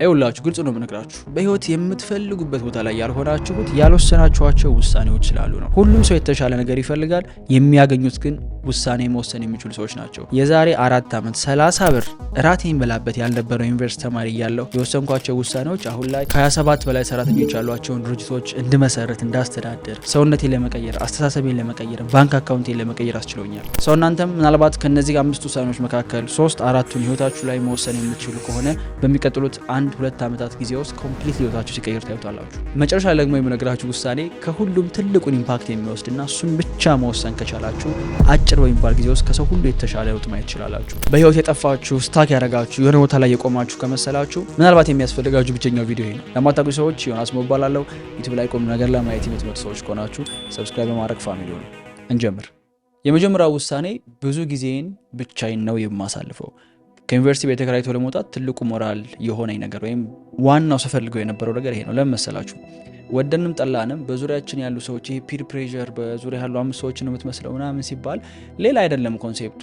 አይውላችሁ ግልጽ ነው የምነግራችሁ በህይወት የምትፈልጉበት ቦታ ላይ ያልሆናችሁት ያልወሰናችኋቸው ውሳኔዎች ስላሉ ነው። ሁሉም ሰው የተሻለ ነገር ይፈልጋል፣ የሚያገኙት ግን ውሳኔ መወሰን የሚችሉ ሰዎች ናቸው። የዛሬ 4 ዓመት 30 ብር እራት የሚበላበት ያልነበረው ዩኒቨርሲቲ ተማሪ እያለሁ የወሰንኳቸው ውሳኔዎች አሁን ላይ ከ27 በላይ ሰራተኞች ያሏቸውን ድርጅቶች እንድመሰርት እንዳስተዳደር፣ ሰውነቴን ለመቀየር፣ አስተሳሰቤን ለመቀየር፣ ባንክ አካውንቴን ለመቀየር አስችሎኛል። ሰው እናንተም ምናልባት ከነዚህ 5 ውሳኔዎች መካከል 3-4ቱን ህይወታችሁ ላይ መወሰን የምትችሉ ከሆነ በሚቀጥሉት 1-2 ዓመታት ጊዜ ውስጥ ኮምፕሊት ህይወታችሁ ሲቀየር ታዩታላችሁ። መጨረሻ ላይ ደግሞ የምነግራችሁ ውሳኔ ከሁሉም ትልቁን ኢምፓክት የሚወስድና እሱን ብቻ መወሰን ከቻላችሁ አጭር በሚባል ጊዜ ውስጥ ከሰው ሁሉ የተሻለ ለውጥ ማየት ትችላላችሁ። በህይወት የጠፋችሁ ስታክ ያደረጋችሁ የሆነ ቦታ ላይ የቆማችሁ ከመሰላችሁ ምናልባት የሚያስፈልጋችሁ ብቸኛው ቪዲዮ ይሄ ነው። ለማታውቁ ሰዎች ዮናስ ሞባላለው ዩቲዩብ ላይ ቆም ነገር ለማየት የምትመጡ ሰዎች ከሆናችሁ ሰብስክራይብ በማድረግ ፋሚሊ ሆኑ። እንጀምር። የመጀመሪያው ውሳኔ ብዙ ጊዜን ብቻዬን ነው የማሳልፈው። ከዩኒቨርሲቲ ቤት ተከራይቶ ለመውጣት ትልቁ ሞራል የሆነኝ ነገር ወይም ዋናው ስፈልገው የነበረው ነገር ይሄ ነው። ለምን መሰላችሁ? ወደንም ጠላንም በዙሪያችን ያሉ ሰዎች ይሄ ፒር ፕሬዠር በዙሪያ ያሉ 5 ሰዎች ነው የምትመስለው ምናምን ሲባል ሌላ አይደለም ኮንሴፕቱ።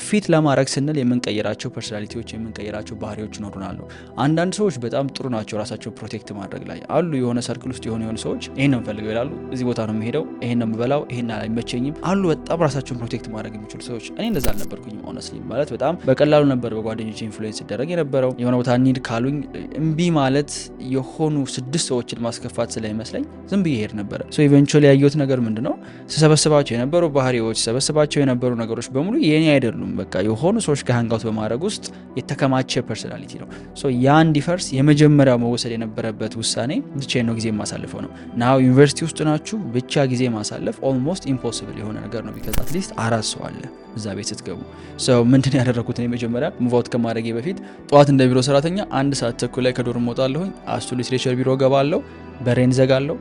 ፊት ለማድረግ ስንል የምንቀይራቸው ፐርሶናሊቲዎች የምንቀይራቸው ባህሪዎች ይኖሩናል። አንዳንድ ሰዎች በጣም ጥሩ ናቸው ራሳቸው ፕሮቴክት ማድረግ ላይ አሉ። የሆነ ሰርክል ውስጥ የሆነ ሰዎች ይሄን ነው የምፈልገው ይላሉ። እዚህ ቦታ ነው የምሄደው፣ ይሄን ነው የምበላው፣ ይሄን አይመቸኝም አሉ። በጣም ራሳቸውን ፕሮቴክት ማድረግ የሚችሉ ሰዎች። እኔ እንደዛ አልነበርኩኝም። ኦነስትሊ ማለት በጣም በቀላሉ ነበር በጓደኞቼ ኢንፍሉዌንስ ሲደረግ የነበረው። የሆነ ቦታ እንሂድ ካሉኝ እምቢ ማለት የሆኑ 6 ሰዎችን ማስከፋት ስለሚመስለኝ ዝም ብዬ ሄድ ነበረ። ሶ ኢቨንቹዋሊ ያየሁት ነገር ምንድነው? ስሰበስባቸው የነበሩ ባህሪዎች፣ ስሰበስባቸው የነበሩ ነገሮች በሙሉ የኔ አይደሉም። በቃ የሆኑ ሰዎች ጋር ሃንጋውት በማድረግ ውስጥ የተከማቸ ፐርሶናሊቲ ነው። ሶ ያ እንዲፈርስ የመጀመሪያው መወሰድ የነበረበት ውሳኔ ብቻዬን ነው ጊዜ ማሳለፈው ነው። ናው ዩኒቨርሲቲ ውስጥ ናችሁ ብቻ ጊዜ ማሳለፍ ኦልሞስት ኢምፖሲብል የሆነ ነገር ነው። ቢካዝ አትሊስት 4 ሰው አለ እዛ ቤት ስትገቡ። ሶ ምንድን ያደረኩት ነው? መጀመሪያ ሙቭ ከማድረጌ በፊት ጠዋት እንደ ቢሮ ሰራተኛ 1 ሰዓት ተኩል ላይ ከዶርም ወጣለሁኝ። አስቱ ሊትሬቸር ቢሮ ገባለሁ፣ በሬን ዘጋለሁ።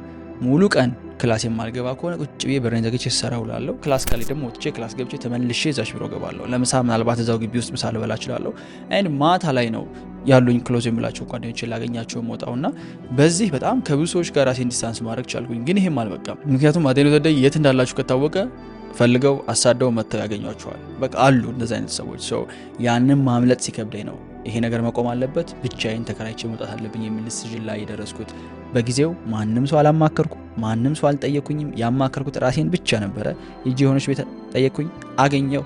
ሙሉ ቀን ክላስ የማልገባ ከሆነ ቁጭ ብዬ በሬን ዘግቼ ሰራ ውላለሁ። ክላስ ካለ ደግሞ ወጥቼ ክላስ ገብቼ ተመልሼ እዛች ቢሮ ገባለሁ። ለምሳ ምናልባት እዛው ግቢ ውስጥ ምሳ ልበላ እችላለሁ። ኤንድ ማታ ላይ ነው ያሉኝ ክሎዝ የምላቸው ጓደኞቼን ላገኛቸው ወጣውና በዚህ በጣም ከብዙ ሰዎች ጋር ራሴን ዲስታንስ ማድረግ ቻልኩኝ። ግን ይሄም አልበቃም። ምክንያቱም አቴኖ ተደይ የት እንዳላችሁ ከታወቀ ፈልገው አሳደው መተው ያገኟቸዋል። በቃ አሉ እንደዚህ አይነት ሰዎች። ሶ ያንን ማምለጥ ሲከብደኝ ነው ይሄ ነገር መቆም አለበት፣ ብቻዬን ተከራይቼ መውጣት አለብኝ የሚል ዲሲዥን ላይ የደረስኩት። በጊዜው ማንም ሰው አላማከርኩ፣ ማንም ሰው አልጠየኩኝም። ያማከርኩት ራሴን ብቻ ነበረ። ይጂ የሆነች ቤት ጠየቅኩኝ፣ አገኘው።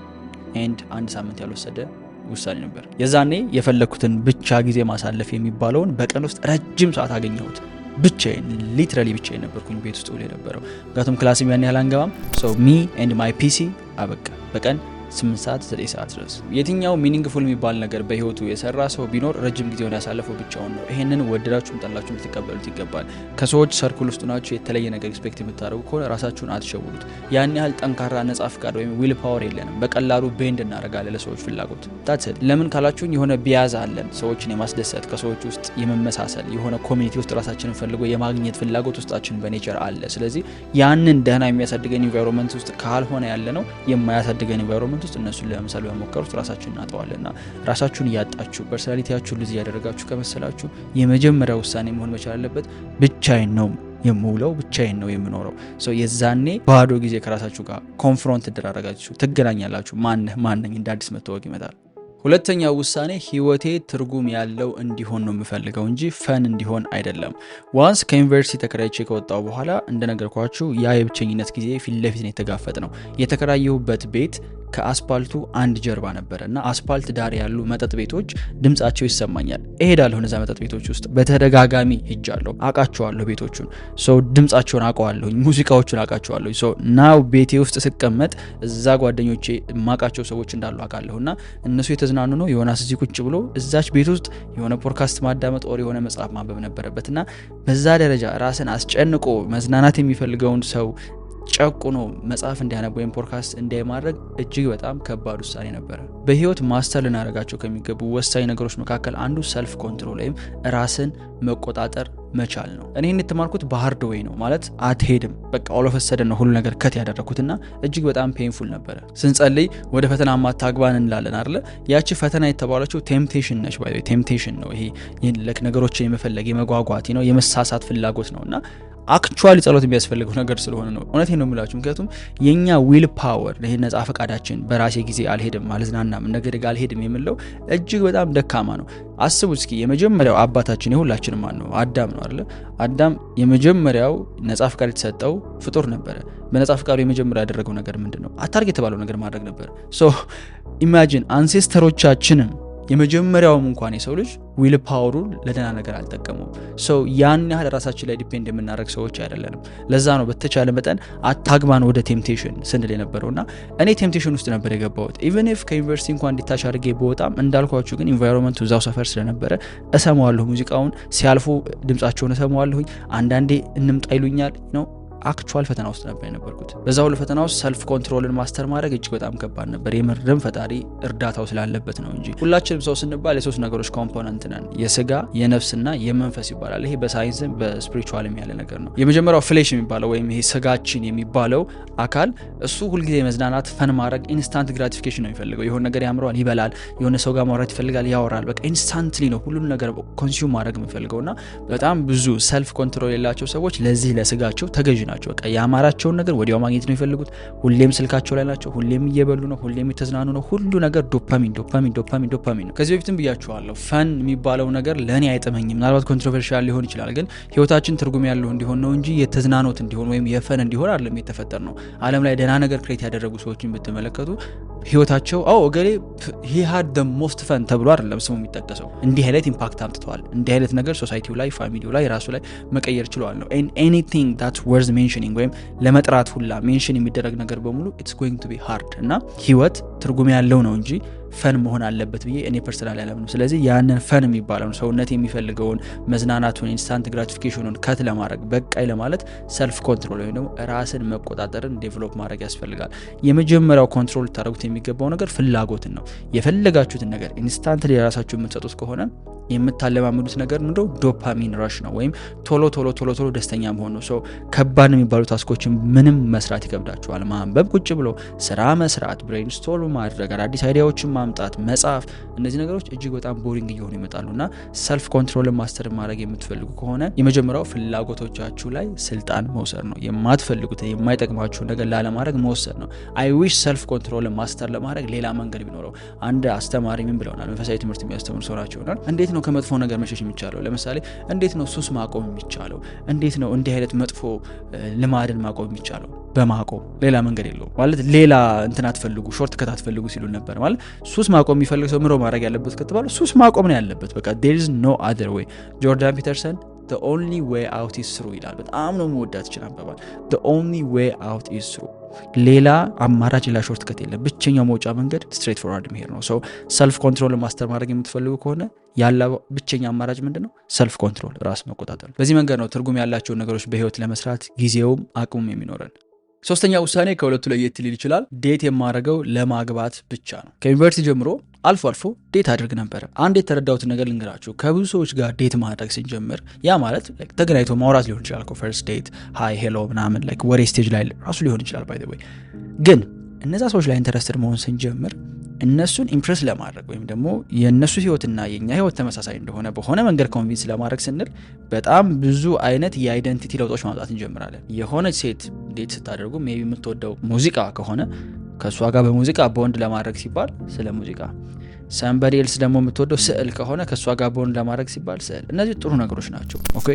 ኤንድ 1 ሳምንት ያልወሰደ ውሳኔ ነበር። የዛኔ የፈለኩትን ብቻ ጊዜ ማሳለፍ የሚባለውን በቀን ውስጥ ረጅም ሰዓት አገኘሁት። ብቻዬን ሊትራሊ ብቻዬን ነበርኩኝ ቤት ውስጥ ውል የነበረው። ምክንያቱም ክላስም ያን ያህል አንገባም። ሶ ሚ ኤንድ ማይ ፒሲ አበቃ። በቀን 8 ሰዓት 9 ሰዓት ድረስ። የትኛው ሚኒንግፉል የሚባል ነገር በህይወቱ የሰራ ሰው ቢኖር ረጅም ጊዜውን ያሳለፈው ብቻውን ነው። ይሄንን ወደዳችሁም ጠላችሁም ልትቀበሉት ይገባል። ከሰዎች ሰርክል ውስጥ ናችሁ የተለየ ነገር ኤክስፔክት የምታደርጉ ከሆነ ራሳችሁን አትሸውዱት። ያን ያህል ጠንካራ ነጻ ፍቃድ ወይም ዊል ፓወር የለንም። በቀላሉ ቤንድ እናደርጋለን ለሰዎች ፍላጎት። ታትል ለምን ካላችሁኝ የሆነ ቢያዝ አለን። ሰዎችን የማስደሰት ከሰዎች ውስጥ የመመሳሰል የሆነ ኮሚኒቲ ውስጥ ራሳችንን ፈልጎ የማግኘት ፍላጎት ውስጣችን በኔቸር አለ። ስለዚህ ያንን ደህና የሚያሳድገን ኢንቫይሮንመንት ውስጥ ካልሆነ ያለ ነው የማያሳድገን ኢንቫይሮንመንት ውስጥ እነሱን ለምሳሌ በመሞከሩት ራሳችሁን እናጠዋልና ራሳችሁን እያጣችሁ ፐርሶናሊቲያችሁን ልጅ ያደረጋችሁ ከመሰላችሁ የመጀመሪያ ውሳኔ መሆን መቻል አለበት። ብቻዬን ነው የምውለው፣ ብቻዬን ነው የምኖረው። ሶ የዛኔ ባዶ ጊዜ ከራሳችሁ ጋር ኮንፍሮንት ትደራረጋችሁ፣ ትገናኛላችሁ። ማንነኝ እንደ አዲስ መታወቅ ይመጣል። ሁለተኛው ውሳኔ ህይወቴ ትርጉም ያለው እንዲሆን ነው የምፈልገው እንጂ ፈን እንዲሆን አይደለም። ዋንስ ከዩኒቨርሲቲ ተከራይቼ ከወጣው በኋላ እንደነገርኳችሁ ያ የብቸኝነት ጊዜ ፊት ለፊት ነው የተጋፈጥ ነው። የተከራየሁበት ቤት ከአስፓልቱ 1 ጀርባ ነበር እና አስፓልት ዳር ያሉ መጠጥ ቤቶች ድምጻቸው ይሰማኛል። እሄዳለሁ እነዛ መጠጥ ቤቶች ውስጥ በተደጋጋሚ ሄጃለሁ። አውቃቸዋለሁ ቤቶቹን። ሶ ድምጻቸውን አውቀዋለሁ፣ ሙዚቃዎቹን አውቃቸዋለሁ። ሶ ናው ቤቴ ውስጥ ስቀመጥ እዛ ጓደኞቼ ማውቃቸው ሰዎች እንዳሉ አውቃለሁና እነሱ የተዝናኑ ነው። ዮናስ እዚህ ቁጭ ብሎ እዛች ቤት ውስጥ የሆነ ፖድካስት ማዳመጥ ኦር የሆነ መጽሐፍ ማንበብ ነበረበትና በዛ ደረጃ ራስን አስጨንቆ መዝናናት የሚፈልገውን ሰው ጨቁኖ መጽሐፍ እንዲያነብ ወይም ፖድካስት እንዲያማድረግ እጅግ በጣም ከባድ ውሳኔ ነበረ። በህይወት ማስተር ልናደርጋቸው ከሚገቡ ወሳኝ ነገሮች መካከል አንዱ ሰልፍ ኮንትሮል ወይም ራስን መቆጣጠር መቻል ነው። እኔ የተማርኩት በሃርድ ዌይ ነው። ማለት አትሄድም በቃ ኦሎፈሰደ ነው ሁሉ ነገር ከት ያደረኩትና እጅግ በጣም ፔንፉል ነበረ። ስንጸልይ ወደ ፈተና ማታግባን እንላለን አይደል? ያቺ ፈተና የተባለችው ቴምፕቴሽን ነች። ባይ ቴምፕቴሽን ነው ይሄ ነገሮችን የመፈለግ የመጓጓት ነው የመሳሳት ፍላጎት ነውና አክቹዋሊ ጸሎት የሚያስፈልገው ነገር ስለሆነ ነው። እውነቴን ነው የምላችሁ። ምክንያቱም የኛ ዊል ፓወር ይሄ ነጻ ፈቃዳችን በራሴ ጊዜ አልሄድም አልዝናናም ነገ አልሄድም የምለው እጅግ በጣም ደካማ ነው። አስቡ እስኪ የመጀመሪያው አባታችን የሁላችንም ማን ነው? አዳም ነው አይደል? አዳም የመጀመሪያው ነጻ ፈቃድ የተሰጠው ፍጡር ነበረ። በነጻ ፈቃዱ የመጀመሪያ ያደረገው ነገር ምንድነው? አታርግ የተባለው ነገር ማድረግ ነበር። ሶ ኢማጂን አንሴስተሮቻችንም የመጀመሪያውም እንኳን የሰው ልጅ ዊል ፓወሩን ለደና ነገር አልጠቀሙም። ሶ ያን ያህል ራሳችን ላይ ዲፔንድ የምናደርግ ሰዎች አይደለንም። ለዛ ነው በተቻለ መጠን አታግባን ወደ ቴምፕቴሽን ስንል የነበረውና እኔ ቴምፕቴሽን ውስጥ ነበር የገባሁት። ኢቭን ኢፍ ከዩኒቨርሲቲ እንኳን እንዲታች አድርጌ በወጣም እንዳልኳችሁ ግን ኢንቫይሮንመንቱ እዛው ሰፈር ስለነበረ እሰማዋለሁ። ሙዚቃውን ሲያልፉ ድምጻቸውን እሰማዋለሁኝ። አንዳንዴ እንምጣ ይሉኛል ነው አክቹዋል ፈተና ውስጥ ነበር የነበርኩት። በዛው ለፈተና ውስጥ ሰልፍ ኮንትሮልን ማስተር ማድረግ እጅግ በጣም ከባድ ነበር። የምርም ፈጣሪ እርዳታው ስላለበት ነው እንጂ ሁላችንም ሰው ስንባል የሶስት ነገሮች ኮምፖነንት ነን፣ የስጋ የነፍስና የመንፈስ ይባላል። ይሄ በሳይንስም በስፒሪቹዋልም ያለ ነገር ነው። የመጀመሪያው ፍሌሽ የሚባለው ወይም ይሄ ስጋችን የሚባለው አካል እሱ ሁልጊዜ መዝናናት፣ ፈን ማድረግ፣ ኢንስታንት ግራቲፊኬሽን ነው የሚፈልገው። የሆነ ነገር ያምረዋል፣ ይበላል፣ የሆነ ሰው ጋር ማውራት ይፈልጋል፣ ያወራል። በቃ ኢንስታንትሊ ነው ሁሉን ነገር ኮንሱም ማድረግ የሚፈልገውና በጣም ብዙ ሰልፍ ኮንትሮል የሌላቸው ሰዎች ለዚህ ለስጋቸው ተገዥ ናቸው። በቃ ያማራቸውን ነገር ወዲያው ማግኘት ነው የሚፈልጉት። ሁሌም ስልካቸው ላይ ናቸው፣ ሁሌም እየበሉ ነው፣ ሁሌም የተዝናኑ ነው። ሁሉ ነገር ዶፓሚን ዶፓሚን ዶፓሚን ዶፓሚን ነው። ከዚህ በፊትም ብያችኋለሁ፣ ፈን የሚባለው ነገር ለኔ አይጥመኝም። ምናልባት ኮንትሮቨርሻል ሊሆን ይችላል፣ ግን ህይወታችን ትርጉም ያለው እንዲሆን ነው እንጂ የተዝናኖት እንዲሆን ወይም የፈን እንዲሆን አይደለም የተፈጠር ነው። ዓለም ላይ ደህና ነገር ክሬት ያደረጉ ሰዎችን ብትመለከቱ ህይወታቸው እገሌ he had the most fun ተብሎ አይደለም ስሙ የሚጠቀሰው። እንዲህ አይነት ኢምፓክት አምጥተዋል። እንዲህ አይነት ነገር ሶሳይቲው ላይ፣ ፋሚሊው ላይ፣ ራሱ ላይ መቀየር ችለዋል ነው። and anything that's worth mentioning ወይም ለመጥራት ሁላ ሜንሽን የሚደረግ ነገር በሙሉ it's going to be hard እና ህይወት ትርጉም ያለው ነው እንጂ ፈን መሆን አለበት ብዬ እኔ ፐርሰናል ያለምነው። ስለዚህ ያንን ፈን የሚባለውን ሰውነት የሚፈልገውን መዝናናቱን ኢንስታንት ግራቲፊኬሽኑን ከት ለማድረግ በቃይ ለማለት ሰልፍ ኮንትሮል ወይም ደግሞ ራስን መቆጣጠርን ዴቨሎፕ ማድረግ ያስፈልጋል። የመጀመሪያው ኮንትሮል ልታደርጉት የሚገባው ነገር ፍላጎትን ነው። የፈለጋችሁትን ነገር ኢንስታንትሊ ራሳችሁ የምትሰጡት ከሆነ የምታለማምዱት ነገር ምንድነው? ዶፓሚን ራሽ ነው ወይም ቶሎ ቶሎ ቶሎ ቶሎ ደስተኛ መሆን ነው። ከባድ የሚባሉ ታስኮችን ምንም መስራት ይከብዳችኋል። ማንበብ፣ ቁጭ ብሎ ስራ መስራት፣ ብሬንስቶርም ማድረግ፣ አዳዲስ አይዲያዎችን ማምጣት፣ መጻፍ፣ እነዚህ ነገሮች እጅግ በጣም ቦሪንግ እየሆኑ ይመጣሉና ሰልፍ ኮንትሮልን ማስተር ማድረግ የምትፈልጉ ከሆነ የመጀመሪያው ፍላጎቶቻችሁ ላይ ስልጣን መውሰድ ነው። የማትፈልጉት የማይጠቅማችሁ ነገር ላለማድረግ መወሰድ ነው። አይ ዊሽ ሰልፍ ኮንትሮልን ማስተር ለማድረግ ሌላ መንገድ ቢኖረው። አንድ አስተማሪ ምን ብለውናል? መንፈሳዊ ትምህርት የሚያስተምሩ ሰው ናቸው። እንዴት ነው ከመጥፎ ነገር መሸሽ የሚቻለው? ለምሳሌ እንዴት ነው ሱስ ማቆም የሚቻለው? እንዴት ነው እንዲህ አይነት መጥፎ ልማድን ማቆም የሚቻለው? በማቆም ሌላ መንገድ የለውም ማለት ሌላ እንትን አትፈልጉ፣ ሾርት ከት አትፈልጉ ሲሉ ነበር። ማለት ሱስ ማቆም የሚፈልግ ሰው ምሮ ማድረግ ያለበት ከተባለ ሱስ ማቆም ነው ያለበት። በቃ there is no other way። ጆርዳን ፒተርሰን the only way out is through ይላል። በጣም ነው መወዳት ይችላል አባባል። the only way out is through። ሌላ አማራጭ ሌላ ሾርት ከት የለም። ብቸኛው መውጫ መንገድ ስትሬት ፎርዋርድ መሄድ ነው። ሰልፍ ኮንትሮል ማስተር ማድረግ የምትፈልጉ ከሆነ ያለ ብቸኛ አማራጭ ምንድነው? ሰልፍ ኮንትሮል፣ ራስ መቆጣጠር። በዚህ መንገድ ነው ትርጉም ያላቸው ነገሮች በህይወት ለመስራት ጊዜውም አቅሙም የሚኖረን። ሶስተኛ ውሳኔ ከሁለቱ ለየት ሊል ይችላል። ዴት የማደርገው ለማግባት ብቻ ነው። ከዩኒቨርሲቲ ጀምሮ አልፎ አልፎ ዴት አድርግ ነበር። አንድ የተረዳሁትን ነገር ልንገራችሁ። ከብዙ ሰዎች ጋር ዴት ማድረግ ስንጀምር ያ ማለት ተገናኝቶ ማውራት ሊሆን ይችላል። ፈርስት ዴት ሃይ ሄሎ ምናምን ወሬ ስቴጅ ላይ ራሱ ሊሆን ይችላል። ባይ ዘ ወይ ግን እነዛ ሰዎች ላይ ኢንተረስትድ መሆን ስንጀምር እነሱን ኢምፕሬስ ለማድረግ ወይም ደግሞ የእነሱ ህይወትና የኛ ህይወት ተመሳሳይ እንደሆነ በሆነ መንገድ ኮንቪንስ ለማድረግ ስንል በጣም ብዙ አይነት የአይደንቲቲ ለውጦች ማምጣት እንጀምራለን። የሆነች ሴት ዴት ስታደርጉ ሜቢ የምትወደው ሙዚቃ ከሆነ ከእሷ ጋር በሙዚቃ ቦንድ ለማድረግ ሲባል ስለ ሙዚቃ፣ ሰምበዲ ኤልስ ደግሞ የምትወደው ስዕል ከሆነ ከእሷ ጋር ቦንድ ለማድረግ ሲባል ስዕል። እነዚህ ጥሩ ነገሮች ናቸው። ኦኬ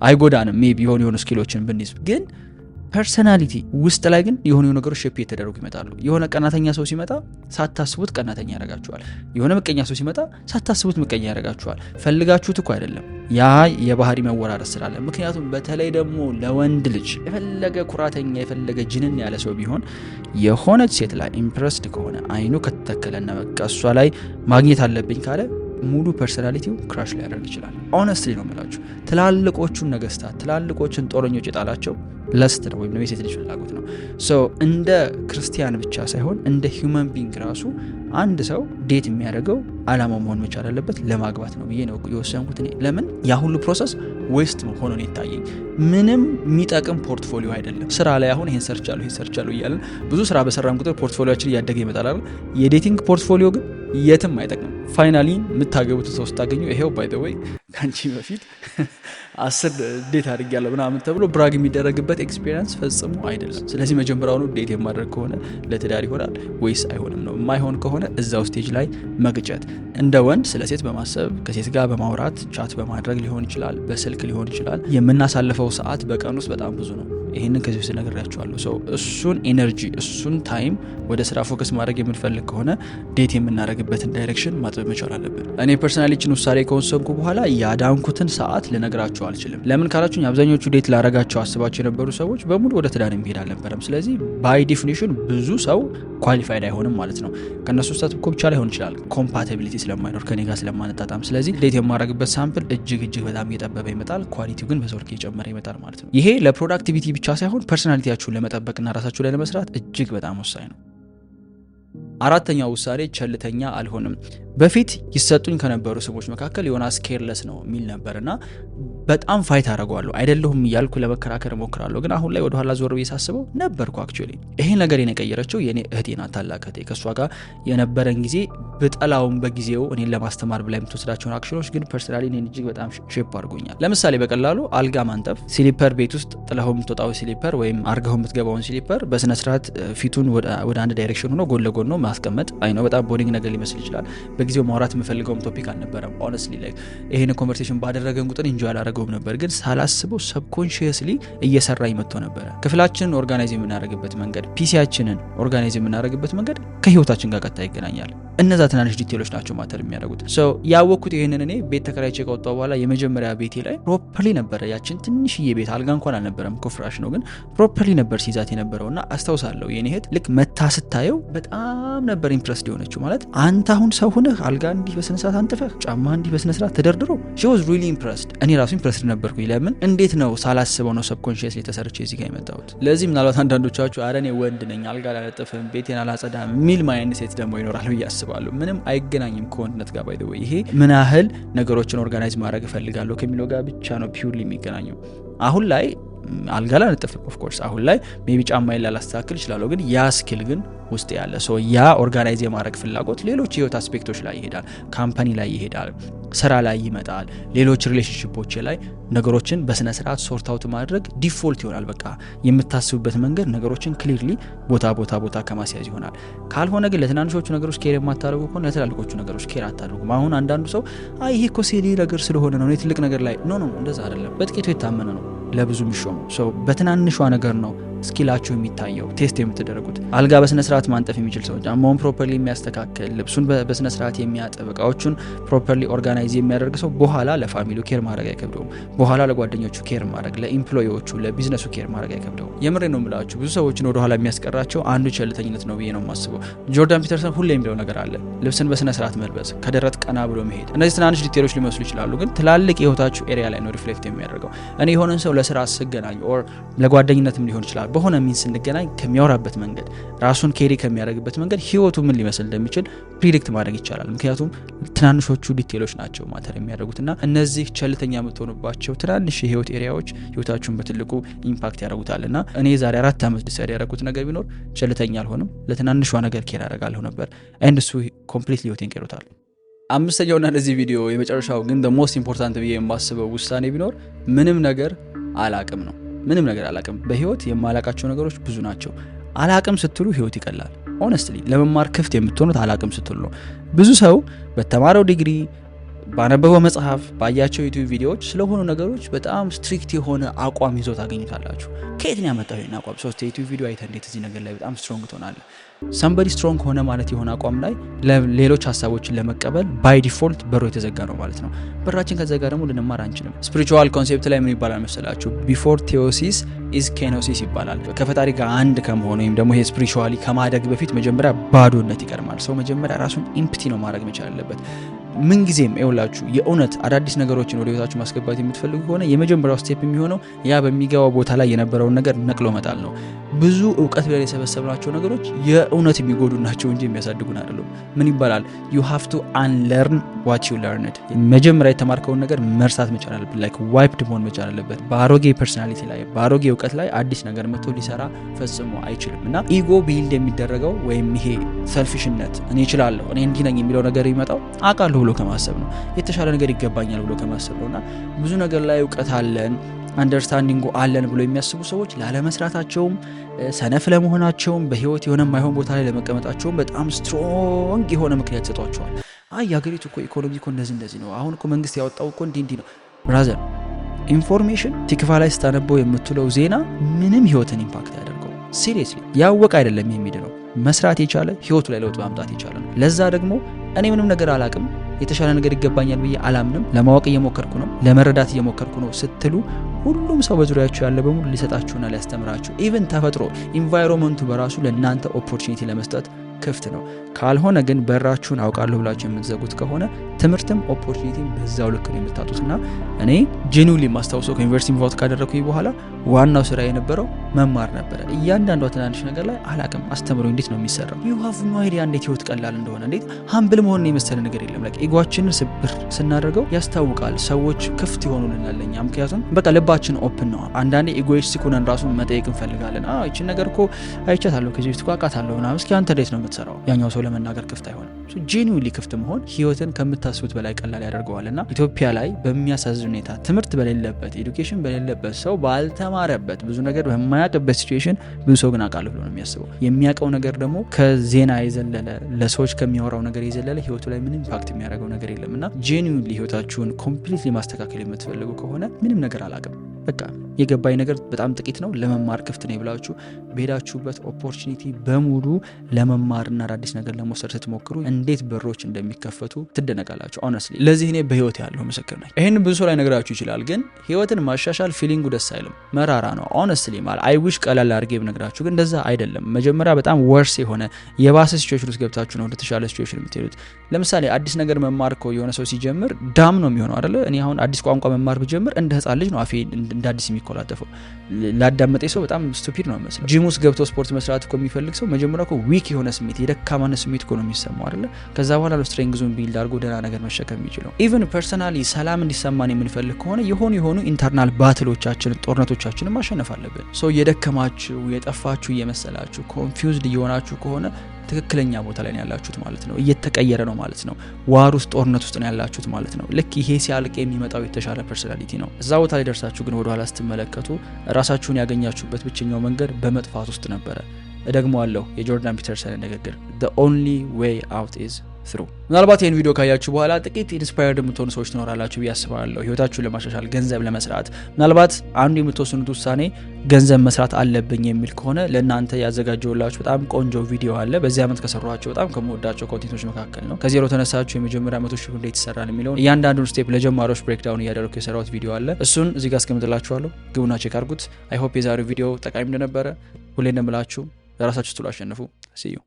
አይጎዳንም ሜቢ የሆኑ ስኪሎችን ብንይዝ። ግን ፐርሰናሊቲ ውስጥ ላይ ግን የሆኑ ነገሮች ሼፕ እየተደረጉ ይመጣሉ። የሆነ ቀናተኛ ሰው ሲመጣ ሳታስቡት ቀናተኛ ያደርጋችኋል። የሆነ ምቀኛ ሰው ሲመጣ ሳታስቡት ምቀኛ ያደርጋችኋል። ፈልጋችሁት እኮ አይደለም። ያ የባህሪ መወራረስ ስላለ። ምክንያቱም በተለይ ደግሞ ለወንድ ልጅ የፈለገ ኩራተኛ የፈለገ ጅንን ያለ ሰው ቢሆን የሆነች ሴት ላይ ኢምፕረስድ ከሆነ አይኑ ከተተከለና በቃ እሷ ላይ ማግኘት አለብኝ ካለ ሙሉ ፐርሰናሊቲው ክራሽ ላይ ያደርግ ይችላል። ኦነስትሊ ነው የምላችሁ። ትላልቆቹን ነገስታት ትላልቆቹን ጦረኞች የጣላቸው ለስት ነው ወይም የሴት ልጅ ፍላጎት ነው። እንደ ክርስቲያን ብቻ ሳይሆን እንደ ሂውመን ቢንግ ራሱ አንድ ሰው ዴት የሚያደርገው አላማው መሆን መቻል አለበት ለማግባት ነው ብዬ ነው የወሰንኩት እኔ። ለምን ያ ሁሉ ፕሮሰስ ዌስት ሆኖ ነው የታየኝ። ምንም የሚጠቅም ፖርትፎሊዮ አይደለም። ስራ ላይ አሁን ይሄን ሰርቻለሁ እያለን ብዙ ስራ በሰራን ቁጥር ፖርትፎሊዮችን እያደገ ይመጣል አይደል? የዴቲንግ ፖርትፎሊዮ ግን የትም አይጠቅምም። ፋይናሊ የምታገቡት ሰው ስታገኙ ይሄው ባይ ዘ ወይ ካንቺ በፊት 10 ዴት አድርጊያለሁ ምናምን ተብሎ ብራግ የሚደረግበት ኤክስፒሪየንስ ፈጽሞ አይደለም። ስለዚህ መጀመሪያውኑ ዴት የማድረግ ከሆነ ለትዳር ይሆናል ወይስ አይሆንም ነው። የማይሆን ከሆነ እዛው ስቴጅ ላይ መግጨት። እንደ ወንድ ስለ ሴት በማሰብ ከሴት ጋር በማውራት ቻት በማድረግ ሊሆን ይችላል፣ በስልክ ሊሆን ይችላል። የምናሳልፈው ሰዓት በቀን ውስጥ በጣም ብዙ ነው። ይህንን ከዚህ በፊት ነግሬያቸዋለሁ። ሰው እሱን ኤነርጂ እሱን ታይም ወደ ስራ ፎከስ ማድረግ የምንፈልግ ከሆነ ዴት የምናደርግበትን ዳይሬክሽን ማጥበብ መቻል አለብን። እኔ ፐርሰናሊችን ውሳኔ ከወሰንኩ በኋላ ያዳንኩትን ሰዓት ልነግራቸው አልችልም። ለምን ካላችሁኝ አብዛኞቹ ዴት ላረጋቸው አስባቸው የነበሩ ሰዎች በሙሉ ወደ ትዳር የሚሄድ አልነበረም። ስለዚህ ባይ ዲፊኒሽን ብዙ ሰው ኳሊፋይድ አይሆንም ማለት ነው። ከነሱ ስታት እኮ ብቻ ላይሆን ይችላል፣ ኮምፓቲቢሊቲ ስለማይኖር ከኔ ጋር ስለማንጣጣም። ስለዚህ ዴት የማደርግበት ሳምፕል እጅግ በጣም እየጠበበ ይመጣል፣ ኳሊቲው ግን በዛው ልክ እየጨመረ ይመጣል ማለት ነው። ይሄ ለፕሮዳክቲቪቲ ብቻ ሳይሆን ፐርሰናሊቲያችሁን ለመጠበቅና ራሳችሁ ላይ ለመስራት እጅግ በጣም ወሳኝ ነው። አራተኛው ውሳኔ ቸልተኛ አልሆንም። በፊት ይሰጡኝ ከነበሩ ስሞች መካከል ዮናስ ኬርለስ ነው የሚል ነበርና በጣም ፋይት አደርገዋለሁ አይደለሁም እያልኩ ለመከራከር ሞክራለሁ። ግን አሁን ላይ ወደ ኋላ ዞር ብዬ ሳስበው ነበርኩ። አክቹአሊ ይሄን ነገር የቀየረችው የኔ እህቴ ናት፣ ታላቅ እህቴ። ከሷ ጋር የነበረን ጊዜ ብጠላውም በጊዜው እኔን ለማስተማር ብላ የምትወስዳቸውን አክሽኖች ግን ፐርሰናሊ እኔን እጅግ በጣም ሼፕ አድርጎኛል። ለምሳሌ በቀላሉ አልጋ ማንጠፍ፣ ስሊፐር ቤት ውስጥ ጥለኸው የምትወጣው ስሊፐር ወይም አርገኸው የምትገባውን ስሊፐር በስነ ስርዓት ፊቱን ወደ አንድ ዳይሬክሽን ሆኖ ጎን ለጎን ነው ማስቀመጥ። አይ ነው በጣም ቦሪንግ ነገር ሊመስል ይችላል። በጊዜው ማውራት የምፈልገውም ቶፒክ አልነበረም። ሆነስትሊ ላይክ ይሄን ኮንቨርሴሽን ባደረገን ቁጥር ኢንጆይ አላደረገውም ነበር፣ ግን ሳላስበው ሰብኮንሺየስሊ እየሰራኝ መጥቶ ነበረ። ክፍላችንን ኦርጋናይዝ የምናደርግበት መንገድ፣ ፒሲያችንን ኦርጋናይዝ የምናደርግበት መንገድ ከህይወታችን ጋር ቀጥታ ይገናኛል። እነዛ ትናንሽ ዲቴሎች ናቸው ማተር የሚያደርጉት። ሶ ያወቅኩት ይሄንን እኔ ቤት ተከራይቼ ከወጣሁ በኋላ የመጀመሪያ ቤቴ ላይ ፕሮፐርሊ ነበረ። ያችን ትንሽዬ ቤት አልጋ እንኳን አልነበረም፣ ኮፍራሽ ነው፣ ግን ፕሮፐርሊ ነበር ሲይዛት የነበረውና አስታውሳለሁ የኔ እህት ልክ መታ ስታየው በጣም ነበር ኢምፕረስድ የሆነችው። ማለት አንተ አሁን ሰው ሆነህ አልጋ እንዲህ በስነ ስርዓት አንጥፈህ ጫማ እንዲህ በስነ ስርዓት ተደርድሮ she was really impressed። እኔ ራሱ ኢምፕረስድ ነበርኩኝ። ለምን እንዴት ነው ሳላስበው ነው ሰብኮንሺየስሊ ተሰርቼ እዚህ ጋር የመጣሁት። ለዚህ ምናልባት አንዳንዶቻችሁ አረ እኔ ወንድ ነኝ አልጋ አላነጥፍም ቤቴን አላጸዳም ሚል ማይንድ ሴት ደግሞ ይኖራል ብዬ አስባለሁ። ምንም አይገናኝም ከወንድነት ጋር። ባይ ዘ ወይ ይሄ ምን ያህል ነገሮችን ኦርጋናይዝ ማድረግ እፈልጋለሁ ከሚለው ጋር ብቻ ነው ፒውርሊ የሚገናኘው። አሁን ላይ አልጋ አላነጥፍም ኦፍ ኮርስ። አሁን ላይ ሜቢ ጫማዬን ላላስተካክል እችላለሁ፣ ግን ያ ስኪል ግን ውስጥ ያለ ሰው ያ ኦርጋናይዝ የማድረግ ፍላጎት ሌሎች የህይወት አስፔክቶች ላይ ይሄዳል፣ ካምፓኒ ላይ ይሄዳል፣ ስራ ላይ ይመጣል፣ ሌሎች ሪሌሽንሺፖች ላይ ነገሮችን በስነ ስርዓት ሶርት አውት ማድረግ ዲፎልት ይሆናል። በቃ የምታስቡበት መንገድ ነገሮችን ክሊርሊ ቦታ ከማስያዝ ይሆናል። ካልሆነ ግን ለትናንሾቹ ነገሮች ኬር የማታደርጉ ከሆነ ለትላልቆቹ ነገሮች ኬር አታደርጉም። አሁን አንዳንዱ ሰው አይ ይሄ እኮ ሲሊ ነገር ስለሆነ ነው ትልቅ ነገር ላይ ኖ እንደዛ አይደለም። በጥቂቱ የታመነ ነው ለብዙ የሚሾመው ሰው። በትናንሿ ነገር ነው ስኪላችሁ የሚታየው ቴስት የምትደረጉት። አልጋ በስነ ስርዓት ማንጠፍ የሚችል ሰው፣ ጫማውን ፕሮፐርሊ የሚያስተካክል፣ ልብሱን በስነ ስርዓት የሚያጥብ፣ እቃዎቹን ፕሮፐርሊ ኦርጋናይዝ የሚያደርግ ሰው በኋላ ለፋሚሊው ኬር ማድረግ አይከብደውም። በኋላ ለጓደኞቹ ኬር ማድረግ፣ ለኢምፕሎይዎቹ ለቢዝነሱ ኬር ማድረግ አይከብደውም። የምሬ ነው የምላችሁ። ብዙ ሰዎችን ወደ ኋላ የሚያስቀራቸው አንዱ ቸልተኝነት ነው ብዬ ነው የማስበው። ጆርዳን ፒተርሰን ሁሌ የሚለው ነገር አለ፣ ልብስን በስነ ስርዓት መልበስ፣ ከደረት ቀና ብሎ መሄድ። እነዚህ ትናንሽ ዲቴሎች ሊመስሉ ይችላሉ፣ ግን ትላልቅ የህይወታችሁ ኤሪያ ላይ ነው ሪፍሌክት የሚያደርገው። እኔ የሆነን ሰው ለስራ ስገናኝ ኦር ለጓደኝነትም ሊሆን ይችላል በሆነ ሚንስ ስንገናኝ ከሚያወራበት መንገድ፣ ራሱን ኬሪ ከሚያደርግበት መንገድ ህይወቱ ምን ሊመስል እንደሚችል ፕሪዲክት ማድረግ ይቻላል። ምክንያቱም ትናንሾቹ ዲቴሎች ናቸው ማተር የሚያደርጉትና እነዚህ ቸልተኛ የምትሆኑባቸው ትናንሽ የህይወት ኤሪያዎች ህይወታችሁን በትልቁ ኢምፓክት ያደርጉታልና እኔ ዛሬ 4 ዓመት ዲሳይድ ያደረኩት ነገር ቢኖር ቸልተኛ አልሆንም፣ ለትናንሿ ነገር ኬር አደርጋለሁ ነበር። ኤንድ እሱ ኮምፕሊትሊ ህይወቴን ቀይሮታል። አምስተኛውና ለዚህ ቪዲዮ የመጨረሻው ግን the most important ብዬ የማስበው ውሳኔ ቢኖር ምንም ነገር አላቅም ነው። ምንም ነገር አላቅም። በህይወት የማላቃቸው ነገሮች ብዙ ናቸው። አላቅም ስትሉ ህይወት ይቀላል። ሆነስትሊ ለመማር ክፍት የምትሆኑት አላቅም ስትሉ ነው። ብዙ ሰው በተማረው ዲግሪ፣ ባነበበው መጽሐፍ፣ ባያቸው ዩቲዩብ ቪዲዮዎች ስለሆኑ ነገሮች በጣም ስትሪክት የሆነ አቋም ይዞ ታገኙታላችሁ። ከየት ነው ያመጣው ይሄን አቋም? 3 የዩቲዩብ ቪዲዮ አይተህ እንዴት እዚህ ነገር ላይ በጣም ስትሮንግ ትሆናለህ? somebody ስትሮንግ ሆነ ማለት የሆነ አቋም ላይ ሌሎች ሀሳቦችን ለመቀበል ባይ ዲፎልት በሩ የተዘጋ ነው ማለት ነው። በራችን ከዘጋ ደግሞ ልንማር አንችልም። ስፒሪቹዋል ኮንሴፕት ላይ ምን ይባላል መሰላችሁ? ቢፎር ቴዎሲስ ኢዝ ኬኖሲስ ይባላል። ከፈጣሪ ጋር አንድ ከመሆኑ ወይም ደግሞ ይሄ ስፒሪቹዋሊ ከማደግ በፊት መጀመሪያ ባዶነት ይቀድማል። ሰው መጀመሪያ ራሱን ኢምፕቲ ነው ማድረግ መቻል አለበት። ምን ጊዜም ይውላችሁ የእውነት አዳዲስ ነገሮችን ወደ ህይወታችሁ ማስገባት የምትፈልጉ ከሆነ የመጀመሪያው ስቴፕ የሚሆነው ያ በሚገባው ቦታ ላይ የነበረውን ነገር ነቅሎ መጣል ነው። ብዙ እውቀት ብለን የሰበሰብናቸው ነገሮች የእውነት የሚጎዱ ናቸው እንጂ የሚያሳድጉን አይደሉም። ምን ይባላል? you have to unlearn what you learned። መጀመሪያ የተማርከውን ነገር መርሳት መቻል አለበት። ላይክ ዋይፕድ መሆን መቻል አለበት። በአሮጌ ፐርሰናሊቲ ላይ በአሮጌ እውቀት ላይ አዲስ ነገር መጥቶ ሊሰራ ፈጽሞ አይችልም። እና ኢጎ ቢልድ የሚደረገው ወይም ይሄ ሰልፊሽነት እኔ እችላለሁ እኔ እንዲህ ነኝ የሚለው ነገር የሚመጣው አውቃለሁ ብሎ ከማሰብ ነው። የተሻለ ነገር ይገባኛል ብሎ ከማሰብ ነው። እና ብዙ ነገር ላይ እውቀት አለን አንደርስታንዲንጉ አለን ብሎ የሚያስቡ ሰዎች ላለመስራታቸውም ሰነፍ ለመሆናቸውም በህይወት የሆነ ማይሆን ቦታ ላይ ለመቀመጣቸውም በጣም ስትሮንግ የሆነ ምክንያት ሰጧቸዋል። አይ የሀገሪቱ እኮ ኢኮኖሚ እኮ እንደዚህ ነው፣ አሁን እኮ መንግስት ያወጣው እኮ እንዲህ ነው። ብራዘር ኢንፎርሜሽን ቲክቫ ላይ ስታነበው የምትለው ዜና ምንም ህይወትን ኢምፓክት ያደርገው ሲሪየስሊ ያወቀ አይደለም የሚድነው መስራት የቻለ ህይወቱ ላይ ለውጥ ማምጣት የቻለ ነው። ለዛ ደግሞ እኔ ምንም ነገር አላቅም የተሻለ ነገር ይገባኛል ብዬ አላምንም፣ ለማወቅ እየሞከርኩ ነው፣ ለመረዳት እየሞከርኩ ነው ስትሉ ሁሉም ሰው በዙሪያችሁ ያለ በሙሉ ሊሰጣችሁና ሊያስተምራችሁ ኢቭን ተፈጥሮ ኢንቫይሮንመንቱ በራሱ ለእናንተ ኦፖርቹኒቲ ለመስጠት ክፍት ነው። ካልሆነ ግን በራችሁን አውቃለሁ ብላችሁ የምትዘጉት ከሆነ ትምህርትም ኦፖርቹኒቲም በዛው ልክ ነው የምታጡትና እኔ ጄኒውሊ ማስታውሰው ከዩኒቨርሲቲ ቮት ካደረኩኝ በኋላ ዋናው ስራ የነበረው መማር ነበረ። እያንዳንዷ ትናንሽ ነገር ላይ አላቅም አስተምሮ እንዴት ነው የሚሰራው። ዩ ሃቭ ኖ አይዲያ እንዴት ህይወት ቀላል እንደሆነ። እንዴት ሀምብል መሆን የመሰለ ነገር የለም። ላይክ ኢጓችንን ስብር ስናደርገው ያስታውቃል። ሰዎች ክፍት ይሆኑልናል ለኛ፣ ምክንያቱም በቃ ልባችን ኦፕን ነው። አንዳንዴ ኢጎይስቲክ ሆነን ራሱ መጠየቅ እንፈልጋለን። ይችን ነገር እኮ አይቻታለሁ ከዚህ በፊት አውቃታለሁ ምናምን፣ እስኪ አንተ እንዴት ነው የምትሰራው? ያኛው ሰው ለመናገር ክፍት አይሆንም። ጄኒውሊ ክፍት መሆን ህይወትን ከምታስቡት በላይ ቀላል ያደርገዋልና ኢትዮጵያ ላይ በሚያሳዝን ሁኔታ ትምህርት በሌለበት ኤዱኬሽን በሌለበት ሰው ባልተማረበት ብዙ ነገር በማያውቅበት ሲቹዌሽን ብዙ ሰው ግን አውቃለሁ ብሎ ነው የሚያስበው። የሚያውቀው ነገር ደግሞ ከዜና የዘለለ ለሰዎች ከሚያወራው ነገር የዘለለ ህይወቱ ላይ ምንም ኢምፓክት የሚያደርገው ነገር የለምና ጄኒውሊ ህይወታችሁን ኮምፕሊትሊ ማስተካከል የምትፈልጉ ከሆነ ምንም ነገር አላውቅም በቃ የገባኝ ነገር በጣም ጥቂት ነው ለመማር ክፍት ነው ብላችሁ በሄዳችሁበት ኦፖርቹኒቲ በሙሉ ለመማርና አዲስ ነገር ለመውሰድ ስትሞክሩ እንዴት በሮች እንደሚከፈቱ ትደነቃላችሁ። ሆነስትሊ ለዚህ እኔ በህይወት ያለው ምስክር ነኝ። ይሄን ብዙ ሰው ላይ ነገራችሁ ይችላል፣ ግን ህይወትን ማሻሻል ፊሊንጉ ደስ አይልም፣ መራራ ነው። ሆነስትሊ ማለት አይ ዊሽ ቀላል አድርጌ ብነግራችሁ ግን እንደዛ አይደለም። መጀመሪያ በጣም ወርስ የሆነ የባሰ ሲቹዌሽን ውስጥ ገብታችሁ ነው ወደ ተሻለ ሲቹዌሽን የምትሄዱት። ለምሳሌ አዲስ ነገር መማር እኮ የሆነ ሰው ሲጀምር ዳም ነው የሚሆነው አይደለ? እኔ አሁን አዲስ ቋንቋ መማር ብጀምር እንደ ህፃን ልጅ ነው አፌ እንደ አዲስ የሚኮላተፈው። ላዳመጠ ሰው በጣም ስቱፒድ ነው የሚመስለው። ጂም ውስጥ ገብቶ ስፖርት መስራት እኮ የሚፈልግ ሰው መጀመሪያ እኮ ዊክ የሆነ ስሜት የደካማነት ስሜት እኮ ነው የሚሰማው አይደለ? ከዛ በኋላ ነው ስትሬንግዙን ቢልድ አድርጎ ደህና ነገር መሸከም የሚችለው። ኢቨን ፐርሰናሊ ሰላም እንዲሰማን የምንፈልግ ከሆነ የሆኑ ኢንተርናል ባትሎቻችን ጦርነቶቻችንን ማሸነፍ አለብን። ሶ የደከማችሁ የጠፋችሁ እየመሰላችሁ ኮንፊውዝድ እየሆናችሁ ከሆነ ትክክለኛ ቦታ ላይ ነው ያላችሁት ማለት ነው። እየተቀየረ ነው ማለት ነው። ዋር ውስጥ ጦርነት ውስጥ ነው ያላችሁት ማለት ነው። ልክ ይሄ ሲያልቅ የሚመጣው የተሻለ ፐርሰናሊቲ ነው። እዛ ቦታ ላይ ደርሳችሁ ግን ወደ ኋላ ስትመለከቱ ራሳችሁን ያገኛችሁበት ብቸኛው መንገድ በመጥፋት ውስጥ ነበረ። እደግመዋለሁ የጆርዳን ፒተርሰን ንግግር the only way out is through። ምናልባት ይህን ቪዲዮ ካያችሁ በኋላ ጥቂት ኢንስፓየርድ የምትሆኑ ሰዎች ትኖራላችሁ ብዬ አስባለሁ። ህይወታችሁን ለማሻሻል ገንዘብ ለመስራት ምናልባት አንዱ የምትወስኑት ውሳኔ ገንዘብ መስራት አለብኝ የሚል ከሆነ ለእናንተ ያዘጋጀውላችሁ በጣም ቆንጆ ቪዲዮ አለ። በዚህ ዓመት ከሰሯቸው በጣም ከምወዳቸው ኮንቴንቶች መካከል ነው። ከዜሮ ተነሳችሁ የመጀመሪያ 100,000 እንዴት ይሰራል የሚለውን እያንዳንዱን ስቴፕ ለጀማሪዎች ብሬክዳውን እያደረኩ የሰራሁት ቪዲዮ አለ። እሱን እዚህ ጋር አስቀምጥላችኋለሁ። ግቡና ቼክ አድርጉት። አይ ሆፕ የዛሬው ቪዲዮ ጠቃሚ እንደነበረ። ሁሌ እንደምላችሁ ለራሳችሁ ስትሉ አሸንፉ። ሲዩ